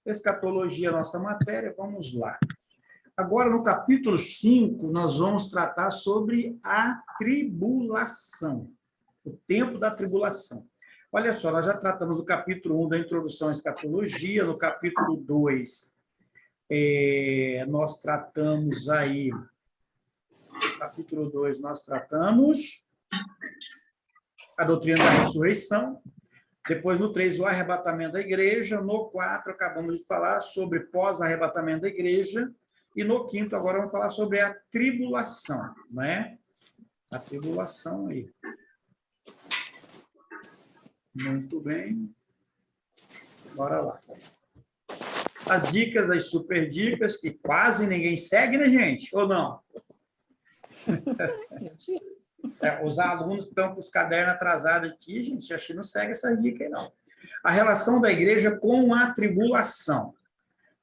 Escatologia é a nossa matéria, vamos lá. Agora, no capítulo 5, nós vamos tratar sobre a tribulação, o tempo da tribulação. Olha só, nós já tratamos do capítulo 1 da introdução à escatologia, no capítulo 2, nós tratamos aí, no capítulo 2, nós tratamos a doutrina da ressurreição, depois no 3, o arrebatamento da igreja, no 4, acabamos de falar sobre pós-arrebatamento da igreja, e no 5, agora vamos falar sobre a tribulação, né? A tribulação aí. Muito bem. Bora lá. As dicas, as super dicas, que quase ninguém segue, né, gente? Ou não? Os alunos que estão com os cadernos atrasados aqui, gente, acho que não segue essa dica aí, não. A relação da igreja com a tribulação.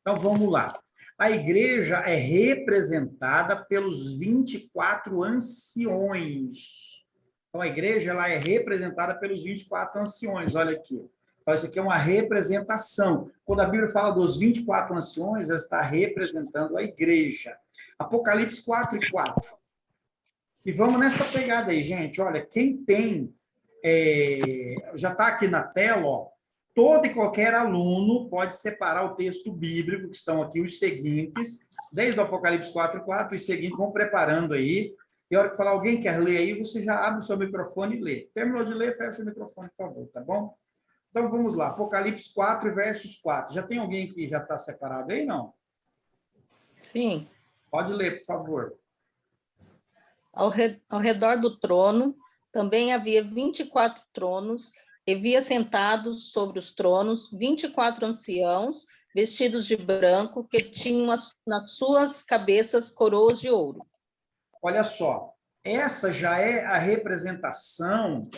Então, vamos lá. A igreja é representada pelos 24 anciões. Então, a igreja ela é representada pelos 24 anciões. Olha aqui. Então, isso aqui é uma representação. Quando a Bíblia fala dos 24 anciões, ela está representando a igreja. Apocalipse 4:4. E vamos nessa pegada aí, gente. Olha, quem tem... já está aqui na tela, ó. Todo e qualquer aluno pode separar o texto bíblico, que estão aqui os seguintes, desde o Apocalipse 4:4, os seguintes, vão preparando aí. E a hora que falar, alguém quer ler aí, você já abre o seu microfone e lê. Terminou de ler, fecha o microfone, por favor, tá bom? Então, vamos lá. Apocalipse 4, versos 4. Já tem alguém que já está separado aí, não? Sim. Pode ler, por favor. Ao redor do trono também havia 24 tronos, e via sentados sobre os tronos 24 anciãos, vestidos de branco, que tinham nas suas cabeças coroas de ouro. Olha só, essa já é a representação,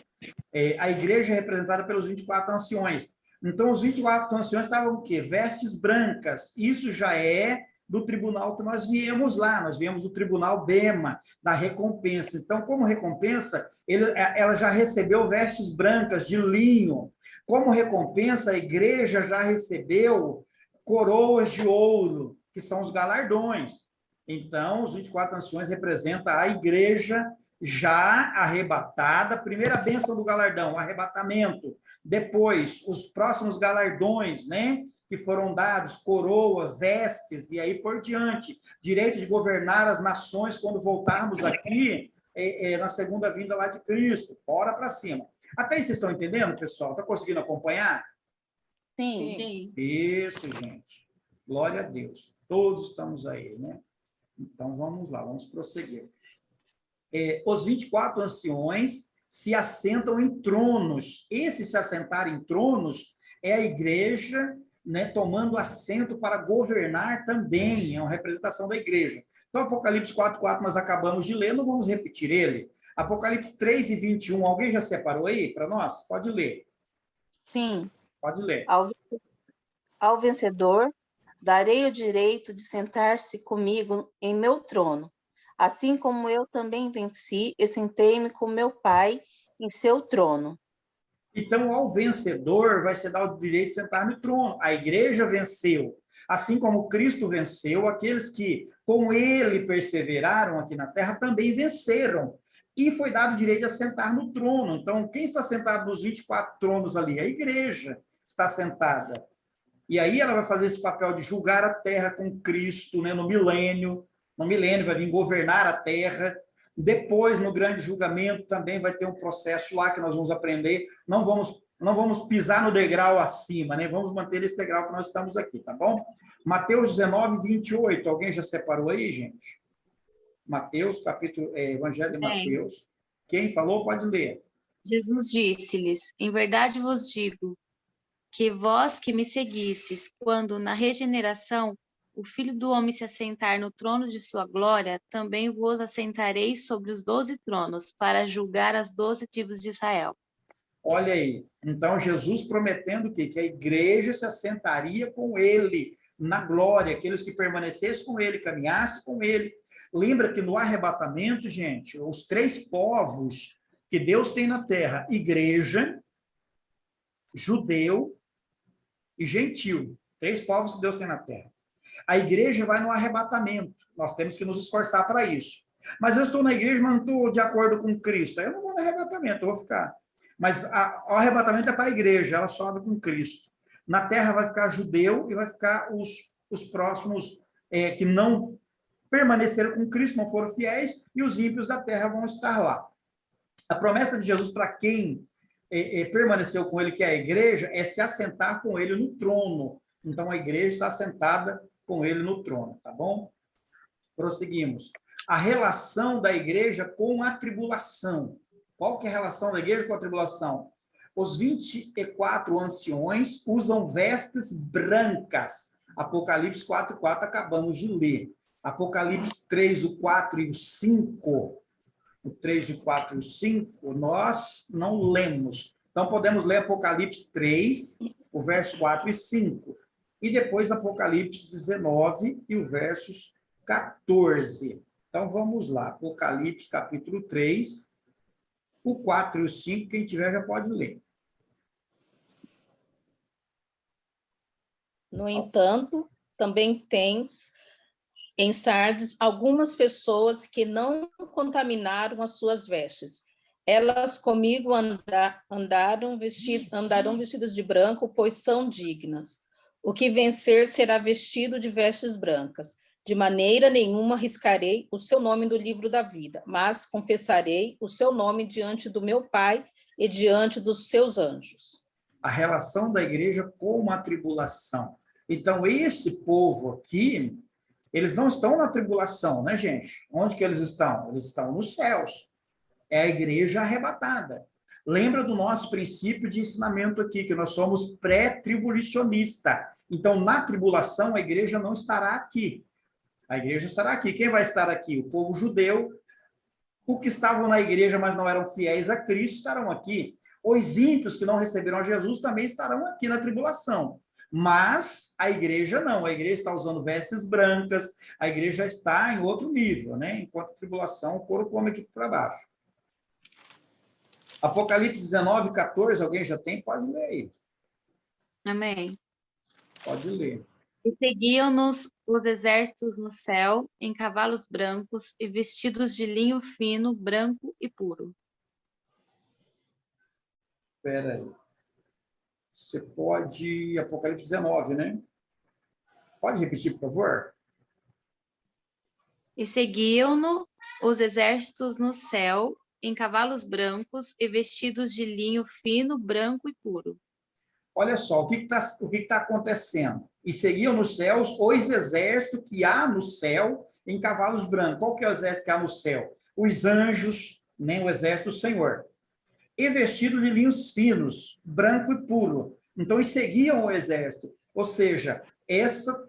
a igreja é representada pelos 24 anciões. Então, os 24 anciões estavam o quê? Vestes brancas. Isso já é do tribunal que nós viemos lá, nós viemos do tribunal Bema, da recompensa. Então, como recompensa, ela já recebeu vestes brancas de linho. Como recompensa, a igreja já recebeu coroas de ouro, que são os galardões. Então, os 24 anciões representam a igreja já arrebatada, primeira bênção do galardão, o arrebatamento. Depois, os próximos galardões, né, que foram dados, coroa, vestes, e aí por diante. Direito de governar as nações quando voltarmos aqui na segunda vinda lá de Cristo. Bora para cima. Até aí vocês estão entendendo, pessoal? Está conseguindo acompanhar? Sim. Isso, gente. Glória a Deus. Todos estamos aí, né? Então, vamos lá, vamos prosseguir. Os 24 anciões se assentam em tronos. Esse se assentar em tronos é a igreja, né, tomando assento para governar também, é uma representação da igreja. Então, Apocalipse 4:4 nós acabamos de ler, não vamos repetir ele. Apocalipse 3:21, alguém já separou aí para nós? Pode ler. Sim. Pode ler. Ao vencedor, darei o direito de sentar-se comigo em meu trono, assim como eu também venci e sentei-me com meu Pai em seu trono. Então, ao vencedor vai ser dado o direito de sentar no trono. A igreja venceu. Assim como Cristo venceu, aqueles que com ele perseveraram aqui na terra também venceram. E foi dado o direito de sentar no trono. Então, quem está sentado nos 24 tronos ali? A igreja está sentada. E aí ela vai fazer esse papel de julgar a terra com Cristo, né, no milênio. No milênio vai vir governar a terra. Depois, no grande julgamento, também vai ter um processo lá que nós vamos aprender. Não vamos pisar no degrau acima, né? Vamos manter esse degrau que nós estamos aqui, tá bom? Mateus 19:28. Alguém já separou aí, gente? Mateus, capítulo, Evangelho de Mateus. Quem falou, pode ler. Jesus disse-lhes: Em verdade vos digo, que vós que me seguistes, quando na regeneração o Filho do Homem se assentar no trono de sua glória, também vos assentareis sobre os 12 tronos, para julgar as 12 tribos de Israel. Olha aí. Então, Jesus prometendo o quê? Que a igreja se assentaria com ele na glória, aqueles que permanecessem com ele, caminhassem com ele. Lembra que no arrebatamento, gente, os 3 povos que Deus tem na terra, igreja, judeu e gentil. 3 povos que Deus tem na terra. A igreja vai no arrebatamento. Nós temos que nos esforçar para isso. Mas eu estou na igreja, mas não estou de acordo com Cristo. Aí eu não vou no arrebatamento, eu vou ficar. Mas o arrebatamento é para a igreja, ela sobe com Cristo. Na terra vai ficar judeu e vai ficar os próximos que não permaneceram com Cristo, não foram fiéis, e os ímpios da terra vão estar lá. A promessa de Jesus para quem permaneceu com ele, que é a igreja, é se assentar com ele no trono. Então, a igreja está assentada com ele no trono, tá bom? Prosseguimos. A relação da igreja com a tribulação. Qual que é a relação da igreja com a tribulação? Os 24 anciões usam vestes brancas. Apocalipse 4:4, acabamos de ler. Apocalipse 3, o 4 e o 5. O 3, o 4 e o 5, nós não lemos. Então, podemos ler Apocalipse 3, o verso 4 e 5. E depois Apocalipse 19 e o versos 14. Então, vamos lá. Apocalipse, capítulo 3, o 4 e o 5, quem tiver já pode ler. No entanto, também tens em Sardes algumas pessoas que não contaminaram as suas vestes. Elas comigo andarão vestidas de branco, pois são dignas. O que vencer será vestido de vestes brancas. De maneira nenhuma riscarei o seu nome do livro da vida, mas confessarei o seu nome diante do meu Pai e diante dos seus anjos. A relação da igreja com a tribulação. Então, esse povo aqui, eles não estão na tribulação, né, gente? Onde que eles estão? Eles estão nos céus. É a igreja arrebatada. Lembra do nosso princípio de ensinamento aqui, que nós somos pré-tribulacionista. Então, na tribulação, a igreja não estará aqui. A igreja estará aqui. Quem vai estar aqui? O povo judeu. Os que estavam na igreja, mas não eram fiéis a Cristo, estarão aqui. Os ímpios que não receberam a Jesus também estarão aqui na tribulação. Mas a igreja não. A igreja está usando vestes brancas. A igreja está em outro nível, né? Enquanto a tribulação, o couro come aqui para baixo. Apocalipse 19, 14, alguém já tem? Pode ler aí. Amém. Pode ler. E seguiam-nos os exércitos no céu, em cavalos brancos e vestidos de linho fino, branco e puro. Espera aí. Você pode... Apocalipse 19, né? Pode repetir, por favor? E seguiam-no os exércitos no céu, em cavalos brancos e vestidos de linho fino, branco e puro. Olha só, o que está acontecendo? E seguiam nos céus os exércitos que há no céu em cavalos brancos. Qual que é o exército que há no céu? Os anjos, nem o exército do Senhor. E vestidos de linhos finos, branco e puro. Então, eles seguiam o exército. Ou seja, essa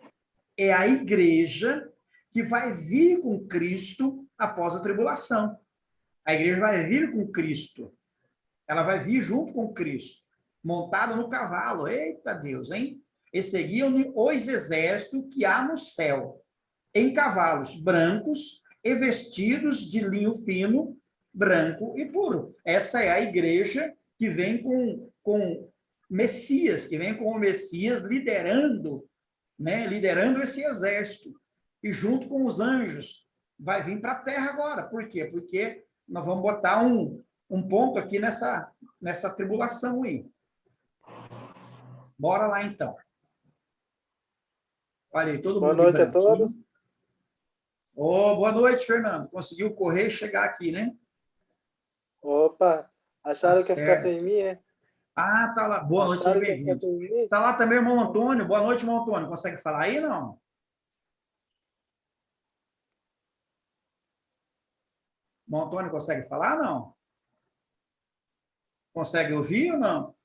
é a igreja que vai vir com Cristo após a tribulação. A igreja vai vir com Cristo. Ela vai vir junto com Cristo, montada no cavalo. Eita Deus, hein? E seguiam os exércitos que há no céu, em cavalos brancos e vestidos de linho fino, branco e puro. Essa é a igreja que vem com Messias, que vem com o Messias liderando, né? Liderando esse exército. E junto com os anjos, vai vir para a terra agora. Por quê? Porque nós vamos botar um ponto aqui nessa tribulação aí. Bora lá, então. Olha aí, todo mundo. Boa noite a todos. Oh, boa noite, Fernando. Conseguiu correr e chegar aqui, né? Opa, acharam Tá que ia ficar certo. sem mim, é? Ah, tá lá. Boa noite, Acharam seja que ia ficar bem-vindo. sem mim? Tá lá também o irmão Antônio. Boa noite, irmão Antônio. Consegue falar aí, não? Irmão Antônio consegue falar, não? Consegue ouvir ou não?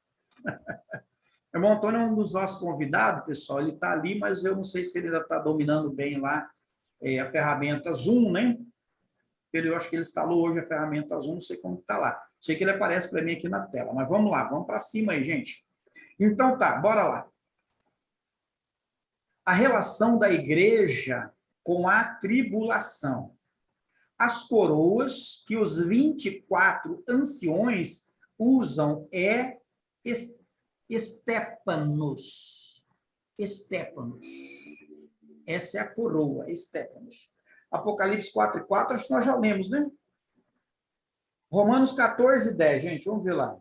O irmão Antônio é um dos nossos convidados, pessoal. Ele está ali, mas eu não sei se ele ainda está dominando bem lá a ferramenta Zoom, né? Eu acho que ele instalou hoje a ferramenta Zoom, não sei como está lá. Sei que ele aparece para mim aqui na tela. Mas vamos lá, vamos para cima aí, gente. Então tá, bora lá. A relação da igreja com a tribulação. As coroas que os 24 anciões usam é estépanos. estépanos. Essa é a coroa, estépanos. Apocalipse 4:4, acho que nós já lemos, né? Romanos 14:10, gente, vamos ver lá.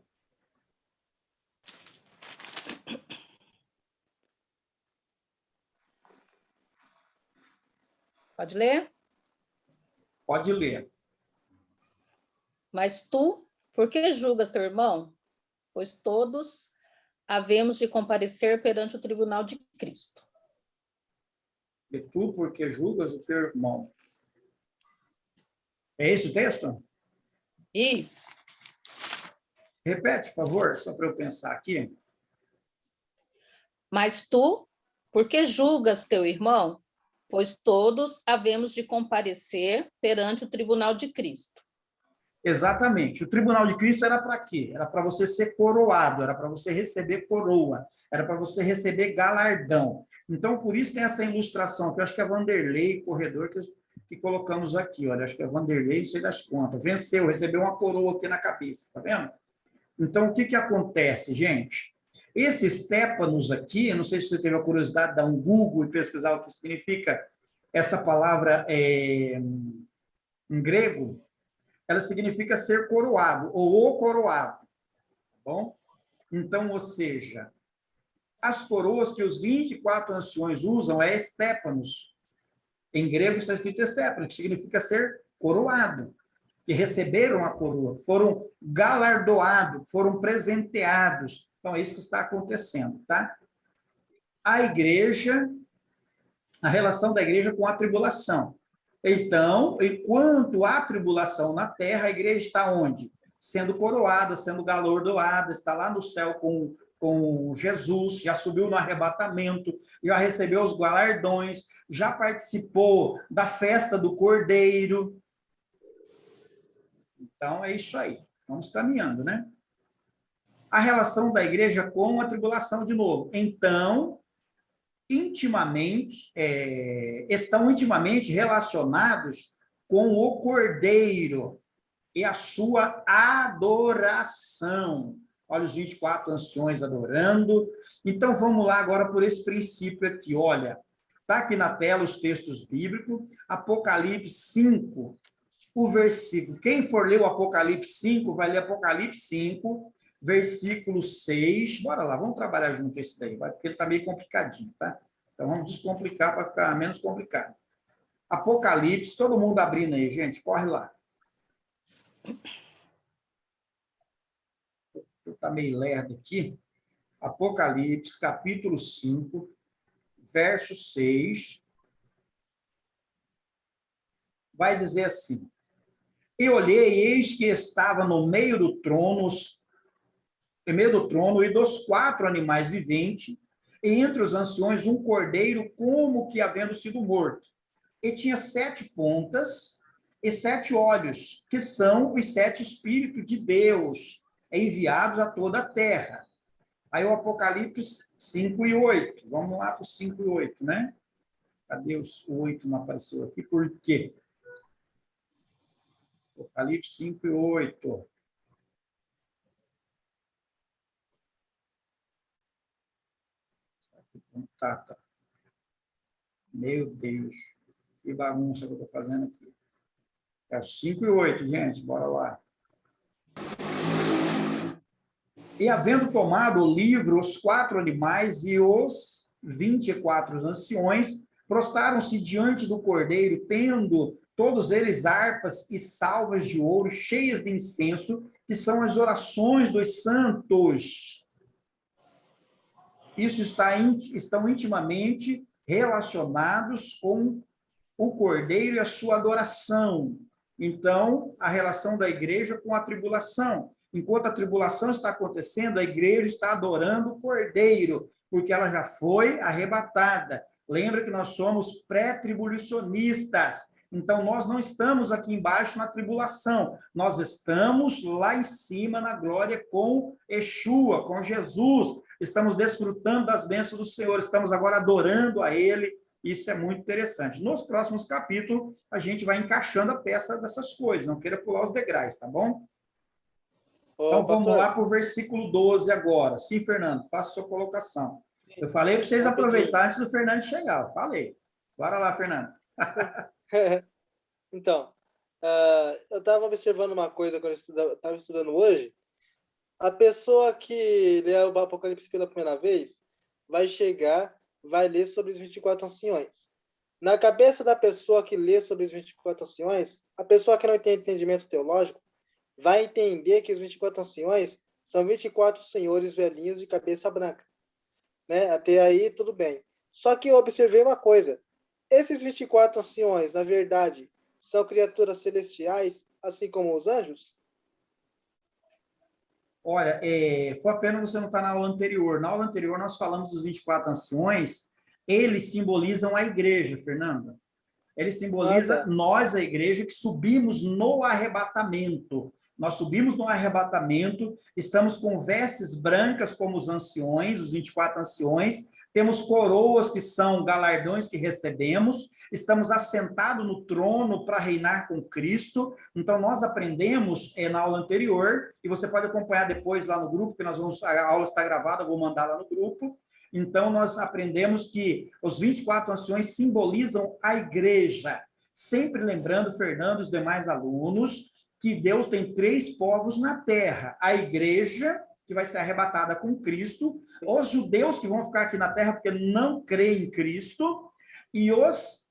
Pode ler? Pode ler. Mas tu, por que julgas teu irmão? Pois todos havemos de comparecer perante o tribunal de Cristo. E tu, porque julgas o teu irmão. É esse o texto? Isso. Repete, por favor, só para eu pensar aqui. Mas tu, por que julgas teu irmão? Pois todos havemos de comparecer perante o tribunal de Cristo. Exatamente. O tribunal de Cristo era para quê? Era para você ser coroado, era para você receber coroa, era para você receber galardão. Então, por isso tem essa ilustração, que eu acho que é Vanderlei, corredor, que colocamos aqui. Olha, acho que é Vanderlei, não sei das contas. Venceu, recebeu uma coroa aqui na cabeça, tá vendo? Então, o que acontece, gente? Esses tépanos aqui, eu não sei se você teve a curiosidade de dar um Google e pesquisar o que significa essa palavra em grego, ela significa ser coroado, ou o coroado, tá bom? Então, ou seja, as coroas que os 24 anciões usam é estépanos. Em grego está escrito estépanos, que significa ser coroado, que receberam a coroa, foram galardoados, foram presenteados. Então, é isso que está acontecendo, tá? A igreja, a relação da igreja com a tribulação. Então, enquanto há tribulação na terra, a igreja está onde? Sendo coroada, sendo galardoada, está lá no céu com Jesus, já subiu no arrebatamento, já recebeu os galardões, já participou da festa do Cordeiro. Então, é isso aí. Vamos caminhando, né? A relação da igreja com a tribulação de novo. Então, estão intimamente relacionados com o Cordeiro e a sua adoração. Olha os 24 anciões adorando. Então, vamos lá agora por esse princípio aqui. Olha, está aqui na tela os textos bíblicos. Apocalipse 5, o versículo. Quem for ler o Apocalipse 5, vai ler Apocalipse 5, versículo 6. Bora lá, vamos trabalhar junto esse daí, porque ele está meio complicadinho, tá? Então, vamos descomplicar para ficar menos complicado. Apocalipse, todo mundo abrindo aí, gente, corre lá. Está meio lerdo aqui. Apocalipse, capítulo 5, verso 6. Vai dizer assim: E olhei, e eis que estava no meio do trono, e dos 4 animais viventes, e entre os anciões um cordeiro, como que havendo sido morto. E tinha 7 pontas e 7 olhos, que são os 7 Espíritos de Deus, enviados a toda a terra. Aí o Apocalipse 5 e 8. Vamos lá para o 5 e 8, né? Cadê o 8? Não apareceu aqui. Por quê? Apocalipse 5 e 8. Tá. Meu Deus. Que bagunça que eu estou fazendo aqui. É 5 e 8, gente. Bora lá. E havendo tomado o livro, os 4 animais e os 24 anciões prostraram-se diante do cordeiro, tendo todos eles harpas e salvas de ouro cheias de incenso, que são as orações dos santos. Isso estão intimamente relacionados com o cordeiro e a sua adoração. Então, a relação da igreja com a tribulação. Enquanto a tribulação está acontecendo, a igreja está adorando o Cordeiro, porque ela já foi arrebatada. Lembra que nós somos pré-tribulacionistas. Então, nós não estamos aqui embaixo na tribulação. Nós estamos lá em cima na glória com Yeshua, com Jesus. Estamos desfrutando das bênçãos do Senhor. Estamos agora adorando a Ele. Isso é muito interessante. Nos próximos capítulos, a gente vai encaixando a peça dessas coisas. Não queira pular os degraus, tá bom? Então, vamos lá para o versículo 12 agora. Sim, Fernando, faça sua colocação. Eu falei para vocês Rapidinho. aproveitarem antes do Fernando chegar. Eu falei. Bora lá, Fernando. Então, eu estava observando uma coisa quando eu estava estudando hoje. A pessoa que lê o Apocalipse pela primeira vez vai chegar, vai ler sobre os 24 anciões. Na cabeça da pessoa que lê sobre os 24 anciões, a pessoa que não tem entendimento teológico vai entender que os 24 anciões são 24 senhores velhinhos de cabeça branca. Né? Até aí, tudo bem. Só que eu observei uma coisa. Esses 24 anciões, na verdade, são criaturas celestiais, assim como os anjos? Olha, foi a pena você não estar na aula anterior. Na aula anterior, nós falamos dos 24 anciões. Eles simbolizam a igreja, Fernanda. Ele simboliza tá. nós, a igreja, que subimos no arrebatamento. Nós subimos no arrebatamento, estamos com vestes brancas como os anciões, os 24 anciões, temos coroas que são galardões que recebemos, estamos assentados no trono para reinar com Cristo. Então, nós aprendemos na aula anterior, e você pode acompanhar depois lá no grupo, que a aula está gravada, eu vou mandar lá no grupo. Então, nós aprendemos que os 24 anciões simbolizam a igreja. Sempre lembrando, Fernando, e os demais alunos, que Deus tem 3 povos na terra. A igreja, que vai ser arrebatada com Cristo, os judeus que vão ficar aqui na terra porque não creem em Cristo, e os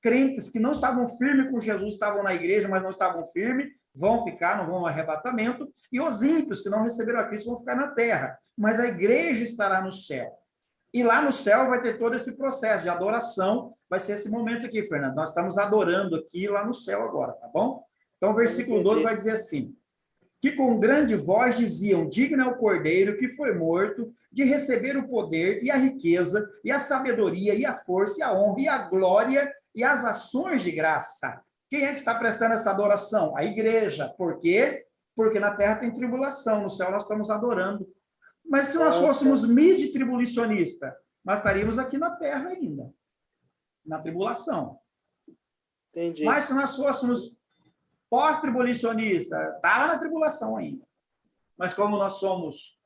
crentes que não estavam firmes com Jesus, estavam na igreja, mas não estavam firmes, vão ficar, não vão ao arrebatamento, e os ímpios que não receberam a Cristo vão ficar na terra. Mas a igreja estará no céu. E lá no céu vai ter todo esse processo de adoração, vai ser esse momento aqui, Fernando. Nós estamos adorando aqui lá no céu agora, tá bom? Então, o versículo 12 vai dizer assim, que com grande voz diziam, digno é o Cordeiro que foi morto de receber o poder e a riqueza, e a sabedoria, e a força, e a honra, e a glória, e as ações de graça. Quem é que está prestando essa adoração? A igreja. Por quê? Porque na terra tem tribulação, no céu nós estamos adorando. Mas se nós fôssemos mid-tribulacionista, nós estaríamos aqui na terra ainda, na tribulação. Entendi. Mas se nós fôssemos pós-tribulacionista, estava na tribulação ainda. Mas como nós somos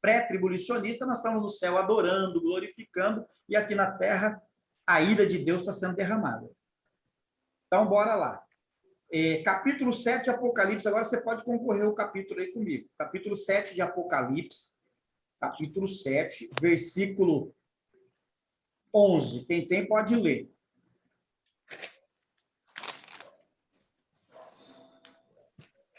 pré-tribulacionista, nós estamos no céu adorando, glorificando, e aqui na terra a ira de Deus está sendo derramada. Então, bora lá. Capítulo 7 de Apocalipse, agora você pode concorrer o capítulo aí comigo. Capítulo 7 de Apocalipse, capítulo 7, versículo 11. Quem tem pode ler.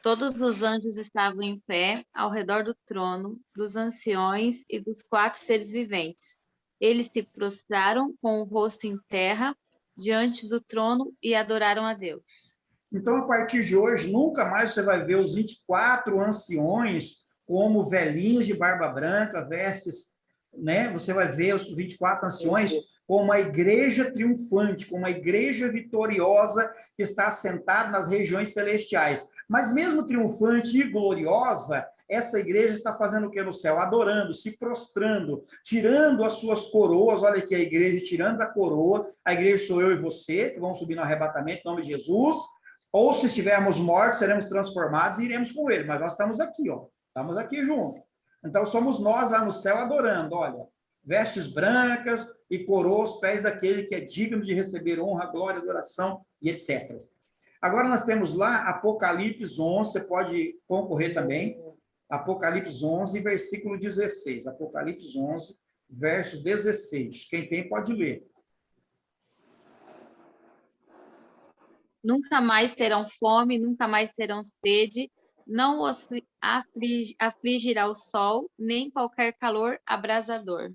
Todos os anjos estavam em pé ao redor do trono, dos anciões e dos 4 seres viventes. Eles se prostraram com o rosto em terra diante do trono e adoraram a Deus. Então, a partir de hoje, nunca mais você vai ver os 24 anciões como velhinhos de barba branca, vestes, né? Você vai ver os 24 anciões como uma igreja triunfante, como uma igreja vitoriosa que está assentada nas regiões celestiais. Mas mesmo triunfante e gloriosa, essa igreja está fazendo o que no céu? Adorando, se prostrando, tirando as suas coroas. Olha aqui a igreja tirando a coroa. A igreja sou eu e você, que vamos subir no arrebatamento em nome de Jesus. Ou se estivermos mortos, seremos transformados e iremos com ele. Mas nós estamos aqui, ó. Estamos aqui juntos. Então somos nós lá no céu adorando, olha. Vestes brancas e coroa aos pés daquele que é digno de receber honra, glória, adoração e etc. Agora nós temos lá Apocalipse 11, você pode concorrer também. Apocalipse 11, versículo 16. Apocalipse 11, verso 16. Quem tem pode ler. Nunca mais terão fome, nunca mais terão sede, não os afligirá o sol, nem qualquer calor abrasador.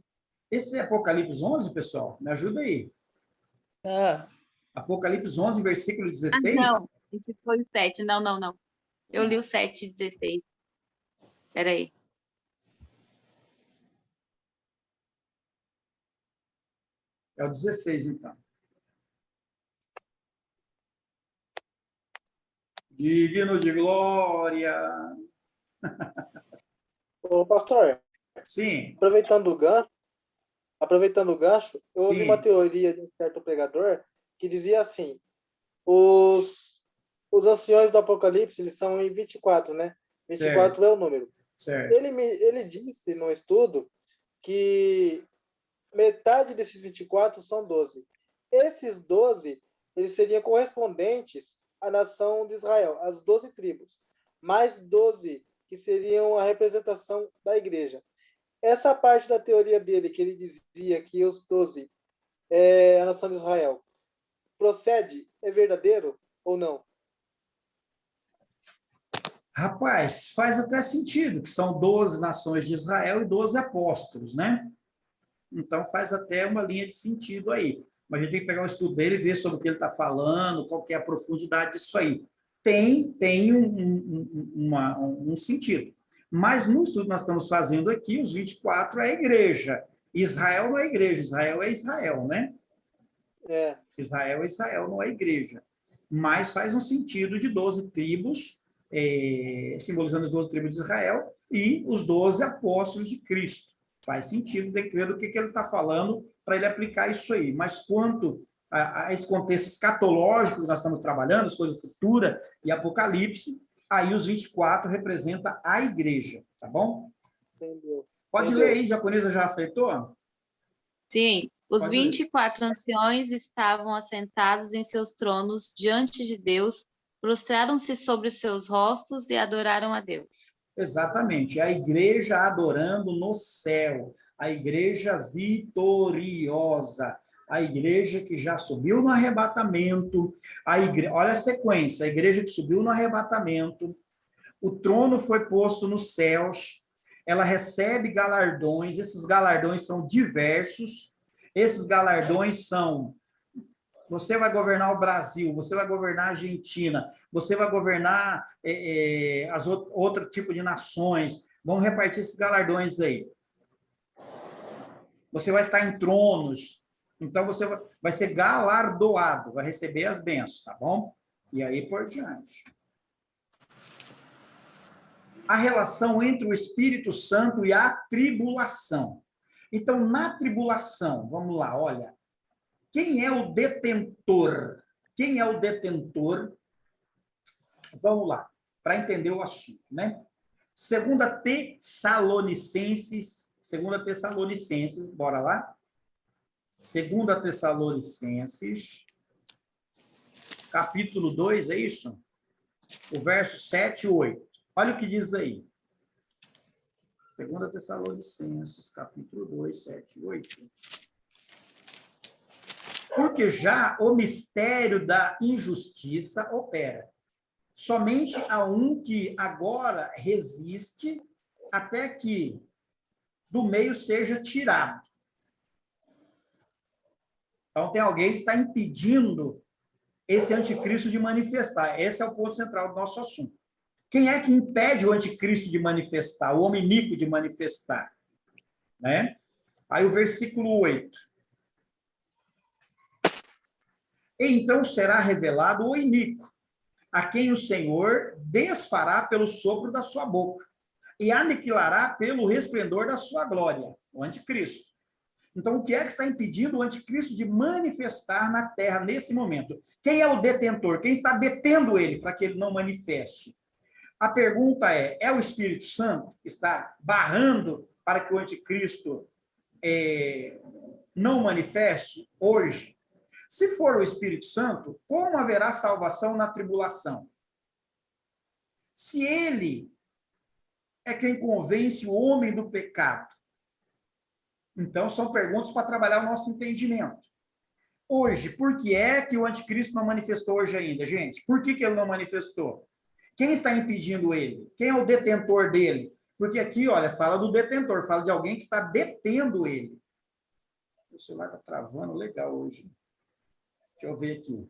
Esse é Apocalipse 11, pessoal? Me ajuda aí. Apocalipse 11, versículo 16? Não, esse foi o 7. Não. Eu li o 7 e 16. Espera aí. É o 16, então. Digno de glória. Ô, pastor, Sim. aproveitando o gancho, eu ouvi Sim. uma teoria de um certo pregador que dizia assim, os anciões do Apocalipse, eles são em 24, né? 24 Certo. é o número. Certo. Ele disse no estudo que metade desses 24 são 12. Esses 12, eles seriam correspondentes à nação de Israel, as 12 tribos, mais 12 que seriam a representação da igreja. Essa parte da teoria dele, que ele dizia que os 12 é a nação de Israel, procede? É verdadeiro ou não? Rapaz, faz até sentido, que são 12 nações de Israel e 12 apóstolos, né? Então, faz até uma linha de sentido aí. Mas a gente tem que pegar o estudo dele e ver sobre o que ele está falando, qual que é a profundidade disso aí. Tem um sentido. Mas no estudo que nós estamos fazendo aqui, os 24 é a igreja. Israel não é igreja, Israel é Israel, né? Israel é Israel, não é igreja. Mas faz um sentido de 12 tribos, simbolizando as 12 tribos de Israel e os 12 apóstolos de Cristo. Faz sentido dependendo do que ele está falando para ele aplicar isso aí. Mas quanto a esse contexto escatológico que nós estamos trabalhando, as coisas futuras e Apocalipse, aí os 24 representa a igreja, tá bom? Entendeu. Pode ler aí, japonesa já aceitou? Sim, os Pode ler. 24 anciões estavam assentados em seus tronos diante de Deus, prostraram-se sobre os seus rostos e adoraram a Deus. Exatamente, a igreja adorando no céu, a igreja vitoriosa, a igreja que já subiu no arrebatamento, olha a sequência, a igreja que subiu no arrebatamento, o trono foi posto nos céus, ela recebe galardões, esses galardões são diversos, esses galardões são: você vai governar o Brasil, você vai governar a Argentina, você vai governar outro tipo de nações, vão repartir esses galardões aí. Você vai estar em tronos, então você vai ser galardoado, vai receber as bênçãos, tá bom? E aí por diante. A relação entre o Espírito Santo e a tribulação. Então, na tribulação, vamos lá, olha, quem é o detentor? Quem é o detentor? Vamos lá, para entender o assunto, né? 2 Tessalonicenses, bora lá? 2 Tessalonicenses, capítulo 2, é isso? O verso 7 e 8. Olha o que diz aí. 2 Tessalonicenses, capítulo 2, 7 e 8. Porque já o mistério da injustiça opera. Somente há um que agora resiste até que do meio seja tirado. Então, tem alguém que está impedindo esse anticristo de manifestar. Esse é o ponto central do nosso assunto. Quem é que impede o anticristo de manifestar, o homem iníquo de manifestar? Né? Aí o versículo 8. Então será revelado o iníquo, a quem o Senhor desfará pelo sopro da sua boca e aniquilará pelo resplendor da sua glória, o anticristo. Então, o que é que está impedindo o anticristo de manifestar na terra nesse momento? Quem é o detentor? Quem está detendo ele para que ele não manifeste? A pergunta é o Espírito Santo que está barrando para que o anticristo não manifeste hoje? Se for o Espírito Santo, como haverá salvação na tribulação? Se ele é quem convence o homem do pecado, então são perguntas para trabalhar o nosso entendimento. Hoje, por que é que o anticristo não manifestou hoje ainda, gente? Por que ele não manifestou? Quem está impedindo ele? Quem é o detentor dele? Porque aqui, olha, fala do detentor, fala de alguém que está detendo ele. O celular está travando legal hoje. Deixa eu ver aqui.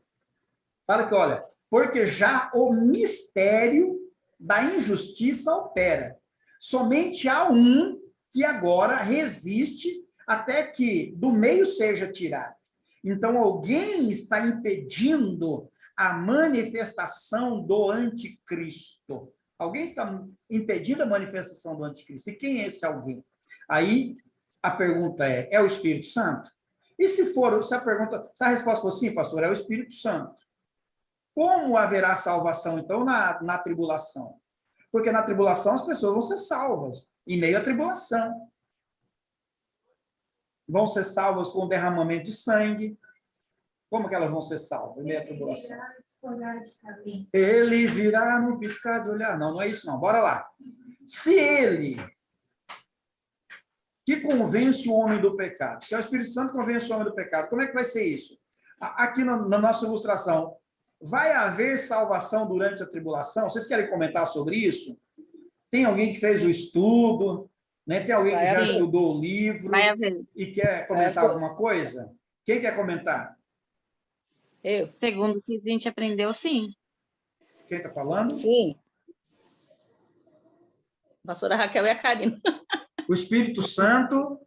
Fala que, olha, porque já o mistério da injustiça opera. Somente há um que agora resiste até que do meio seja tirado. Então, alguém está impedindo a manifestação do anticristo. Alguém está impedindo a manifestação do anticristo. E quem é esse alguém? Aí, a pergunta é o Espírito Santo? E se a resposta for sim, pastor, é o Espírito Santo. Como haverá salvação, então, na tribulação? Porque na tribulação as pessoas vão ser salvas, em meio à tribulação. vão ser salvas com derramamento de sangue. Como que elas vão ser salvas? Em meio à tribulação. Ele virá no piscar de olhar. Não, não é isso não. Bora lá. Se ele que convence o homem do pecado, se é o Espírito Santo que convence o homem do pecado, como é que vai ser isso? Aqui na nossa ilustração, vai haver salvação durante a tribulação? Vocês querem comentar sobre isso? Tem alguém que fez o estudo, né? Tem alguém que já estudou o livro Vai haver. e quer comentar alguma coisa? Quem quer comentar? Eu. Segundo o que a gente aprendeu, sim. Quem está falando? Sim. A pastora Raquel e a Karina. O Espírito Santo,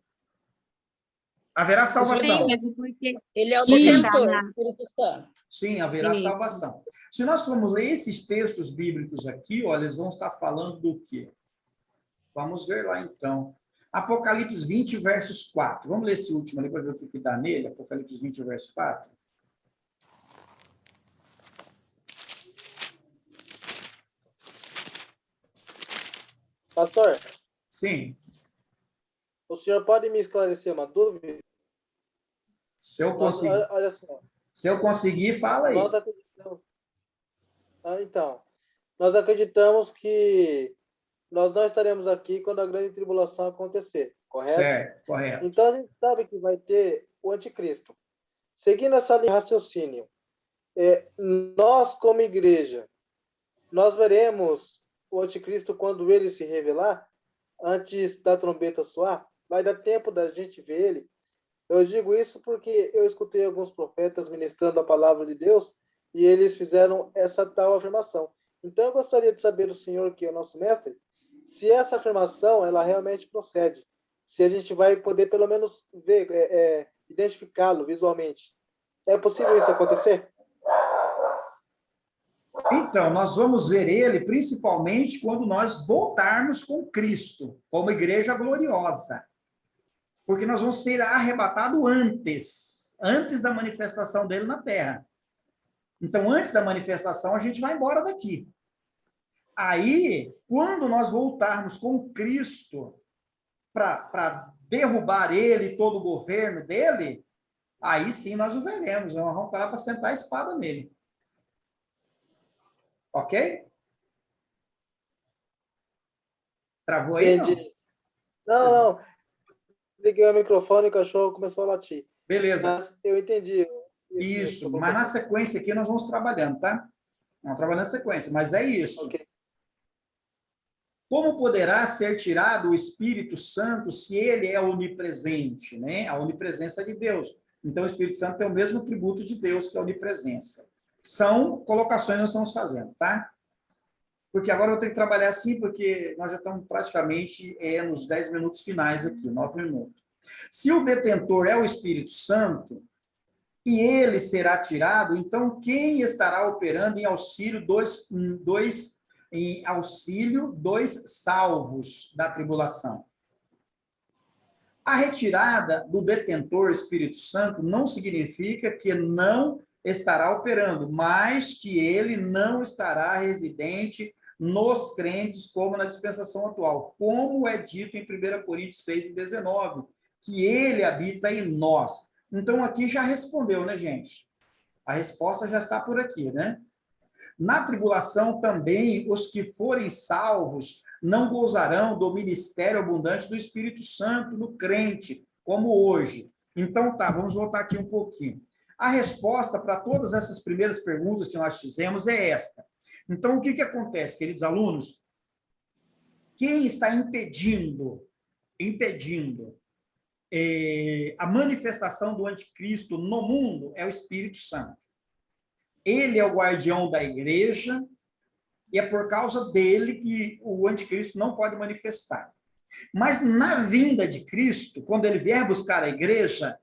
haverá salvação. Sim, mesmo porque Ele é o Sim. detentor, o Espírito Santo. Sim, haverá Isso. salvação. Se nós formos ler esses textos bíblicos aqui, olha, eles vão estar falando do quê? Vamos ver lá, então. Apocalipse 20, versos 4. Vamos ler esse último ali para ver o que dá nele. Apocalipse 20, verso 4. Pastor, Sim. o senhor pode me esclarecer uma dúvida? Se eu conseguir, Olha só. se eu conseguir, fala aí. Nós acreditamos. Então, nós acreditamos que nós não estaremos aqui quando a grande tribulação acontecer, correto? Certo, correto. Então, a gente sabe que vai ter o anticristo. Seguindo essa linha de raciocínio, nós, como igreja, nós veremos o anticristo quando ele se revelar, antes da trombeta soar? Vai dar tempo da gente ver ele? Eu digo isso porque eu escutei alguns profetas ministrando a palavra de Deus e eles fizeram essa tal afirmação. Então, eu gostaria de saber do senhor, que é o nosso mestre, se essa afirmação ela realmente procede. Se a gente vai poder, pelo menos, ver, identificá-lo visualmente. É possível isso acontecer? Então, nós vamos ver ele principalmente quando nós voltarmos com Cristo, como igreja gloriosa. Porque nós vamos ser arrebatados antes da manifestação dele na terra. Então, antes da manifestação, a gente vai embora daqui. Aí, quando nós voltarmos com Cristo para derrubar ele e todo o governo dele, aí sim nós o veremos. Nós vamos estar para sentar a espada nele. Ok? Travou aí, Entendi. Não. Liguei o microfone e o cachorro começou a latir. Beleza. Mas eu entendi. Isso, mas na sequência aqui nós vamos trabalhando, tá? Vamos trabalhando na sequência, mas é isso. Ok. Como poderá ser tirado o Espírito Santo se ele é onipresente, né? A onipresença de Deus. Então, o Espírito Santo tem o mesmo atributo de Deus, que é a onipresença. São colocações que nós estamos fazendo, tá? Porque agora eu vou ter que trabalhar assim, porque nós já estamos praticamente nos 10 minutos finais aqui, 9 minutos. Se o detentor é o Espírito Santo, e ele será tirado, então quem estará operando em auxílio dos salvos da tribulação? A retirada do detentor Espírito Santo não significa que não estará operando, mas que ele não estará residente nos crentes como na dispensação atual, como é dito em 1 Coríntios 6:19, que ele habita em nós. Então, aqui já respondeu, né, gente? A resposta já está por aqui, né? Na tribulação também, os que forem salvos não gozarão do ministério abundante do Espírito Santo no crente, como hoje. Então, tá, vamos voltar aqui um pouquinho. A resposta para todas essas primeiras perguntas que nós fizemos é esta. Então, o que acontece, queridos alunos? Quem está impedindo a manifestação do anticristo no mundo é o Espírito Santo. Ele é o guardião da igreja e é por causa dele que o anticristo não pode manifestar. Mas na vinda de Cristo, quando ele vier buscar a igreja,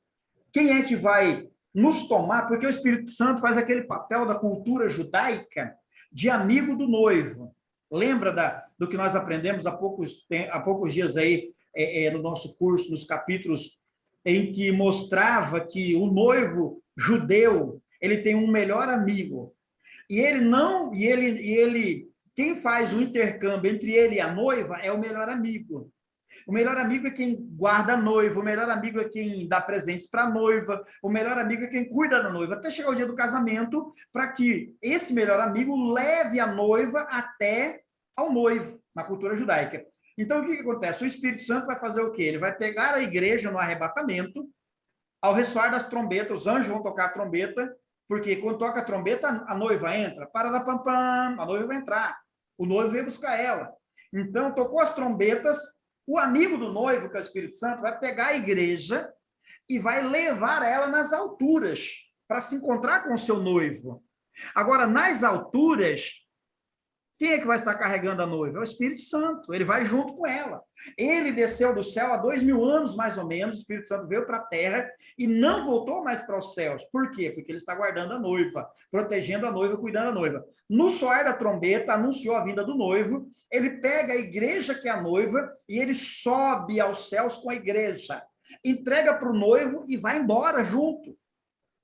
quem é que vai nos tomar? Porque o Espírito Santo faz aquele papel da cultura judaica de amigo do noivo. Lembra do que nós aprendemos há poucos dias aí, no nosso curso, nos capítulos, em que mostrava que o noivo judeu, ele tem um melhor amigo. Quem faz o intercâmbio entre ele e a noiva é o melhor amigo. O melhor amigo é quem guarda a noiva, o melhor amigo é quem dá presentes para a noiva, o melhor amigo é quem cuida da noiva, até chegar o dia do casamento, para que esse melhor amigo leve a noiva até ao noivo, na cultura judaica. Então, o que acontece? O Espírito Santo vai fazer o quê? Ele vai pegar a igreja no arrebatamento, ao ressoar das trombetas, os anjos vão tocar a trombeta, porque quando toca a trombeta, a noiva entra, pararapam, a noiva vai entrar, o noivo vem buscar ela. Então, tocou as trombetas, o amigo do noivo, que é o Espírito Santo, vai pegar a igreja e vai levar ela nas alturas para se encontrar com o seu noivo. Agora, nas alturas, quem é que vai estar carregando a noiva? É o Espírito Santo, ele vai junto com ela. Ele desceu do céu há 2000 anos, mais ou menos, o Espírito Santo veio para a terra e não voltou mais para os céus. Por quê? Porque ele está guardando a noiva, protegendo a noiva, cuidando da noiva. No soar da trombeta, anunciou a vinda do noivo, ele pega a igreja que é a noiva e ele sobe aos céus com a igreja, entrega para o noivo e vai embora junto.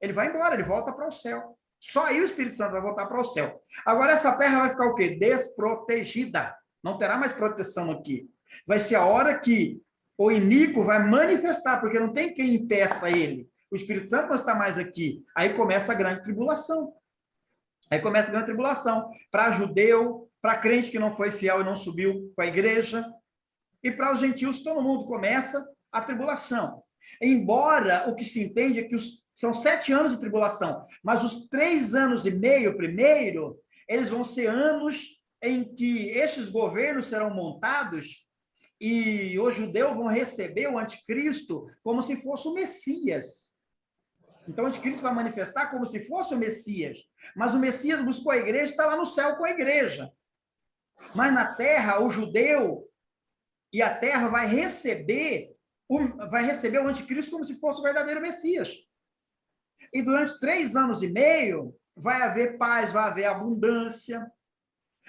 Ele vai embora, ele volta para o céu. Só aí o Espírito Santo vai voltar para o céu. Agora essa terra vai ficar o quê? Desprotegida. Não terá mais proteção aqui. Vai ser a hora que o iníquo vai manifestar, porque não tem quem impeça ele. O Espírito Santo não está mais aqui. Aí começa a grande tribulação. Para judeu, para crente que não foi fiel e não subiu com a igreja, e para os gentios, todo mundo começa a tribulação. Embora o que se entende é que são 7 anos de tribulação, mas os 3 anos e meio primeiro, eles vão ser anos em que estes governos serão montados e os judeus vão receber o anticristo como se fosse o Messias. Então o anticristo vai manifestar como se fosse o Messias, mas o Messias buscou a igreja e está lá no céu com a igreja. Mas na terra, o judeu e a terra vai receber o anticristo como se fosse o verdadeiro Messias. E durante 3 anos e meio, vai haver paz, vai haver abundância.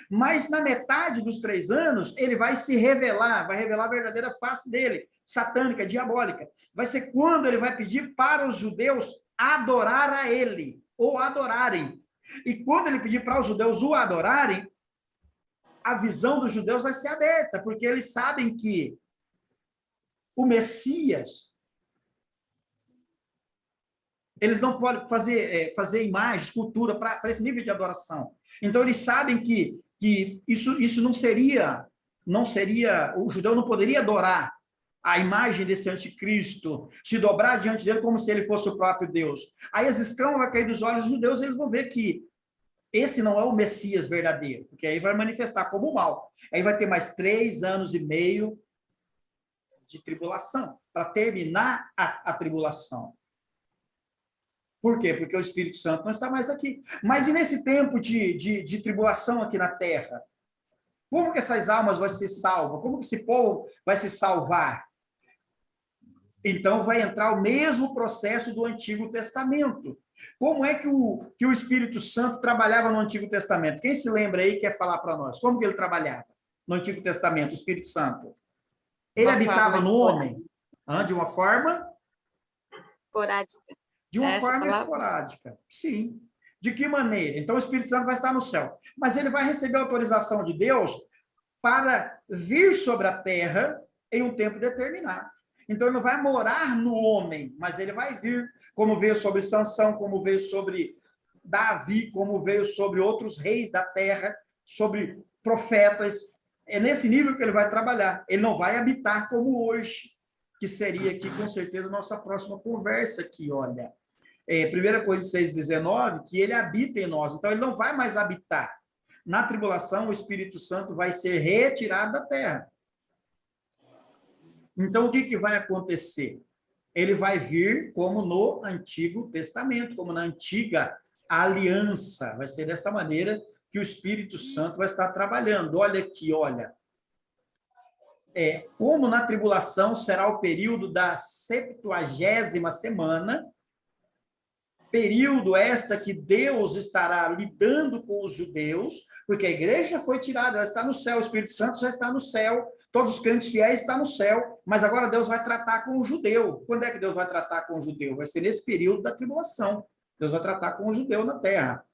Mas na metade dos 3 anos, ele vai se revelar, vai revelar a verdadeira face dele, satânica, diabólica. Vai ser quando ele vai pedir para os judeus adorar a ele, ou adorarem. E quando ele pedir para os judeus o adorarem, a visão dos judeus vai ser aberta, porque eles sabem que o Messias, eles não podem fazer imagem, escultura para esse nível de adoração. Então, eles sabem que isso não seria, o judeu não poderia adorar a imagem desse anticristo, se dobrar diante dele como se ele fosse o próprio Deus. Aí as escamas vão cair dos olhos dos judeus e eles vão ver que esse não é o Messias verdadeiro, porque aí vai manifestar como mal. Aí vai ter mais 3 anos e meio de tribulação, para terminar a tribulação. Por quê? Porque o Espírito Santo não está mais aqui. Mas e nesse tempo de tribulação aqui na Terra? Como que essas almas vão ser salvas? Como que esse povo vai se salvar? Então vai entrar o mesmo processo do Antigo Testamento. Como é que o Espírito Santo trabalhava no Antigo Testamento? Quem se lembra aí quer falar para nós? Como que ele trabalhava no Antigo Testamento, o Espírito Santo? Ele habitava no homem? De uma forma? Esporádica. De uma forma esporádica, sim. De que maneira? Então, o Espírito Santo vai estar no céu. Mas ele vai receber a autorização de Deus para vir sobre a terra em um tempo determinado. Então, ele não vai morar no homem, mas ele vai vir, como veio sobre Sansão, como veio sobre Davi, como veio sobre outros reis da terra, sobre profetas. É nesse nível que ele vai trabalhar. Ele não vai habitar como hoje, que seria aqui, com certeza, a nossa próxima conversa aqui, olha. 1 Coríntios 6,19, que ele habita em nós. Então, ele não vai mais habitar. Na tribulação, o Espírito Santo vai ser retirado da terra. Então, o que vai acontecer? Ele vai vir como no Antigo Testamento, como na antiga aliança. Vai ser dessa maneira que o Espírito Santo vai estar trabalhando. Olha aqui, olha. Como na tribulação será o período da 70ª semana, período esta que Deus estará lidando com os judeus, porque a igreja foi tirada, ela está no céu, o Espírito Santo já está no céu, todos os crentes fiéis estão no céu, mas agora Deus vai tratar com o judeu. Quando é que Deus vai tratar com o judeu? Vai ser nesse período da tribulação. Deus vai tratar com o judeu na terra.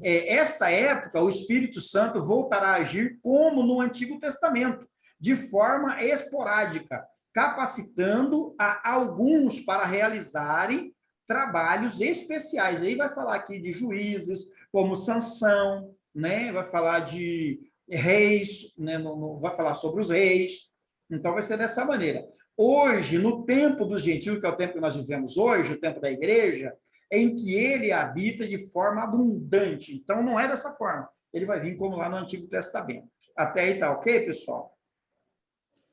Esta época, o Espírito Santo voltará a agir como no Antigo Testamento. de forma esporádica, capacitando a alguns para realizarem trabalhos especiais. Aí vai falar aqui de juízes, como Sansão, né? Vai falar de reis, né? Vai falar sobre os reis. Então, vai ser dessa maneira. Hoje, no tempo dos gentios, que é o tempo que nós vivemos hoje, o tempo da igreja, em que ele habita de forma abundante. Então, não é dessa forma. Ele vai vir como lá no Antigo Testamento. Até aí tá ok, pessoal?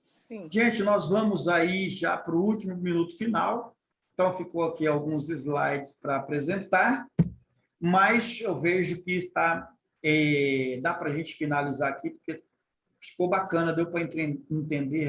Sim. Gente, nós vamos aí já para o último minuto final. Então, ficou aqui alguns slides para apresentar, mas eu vejo que está, dá para a gente finalizar aqui, porque ficou bacana, deu para entender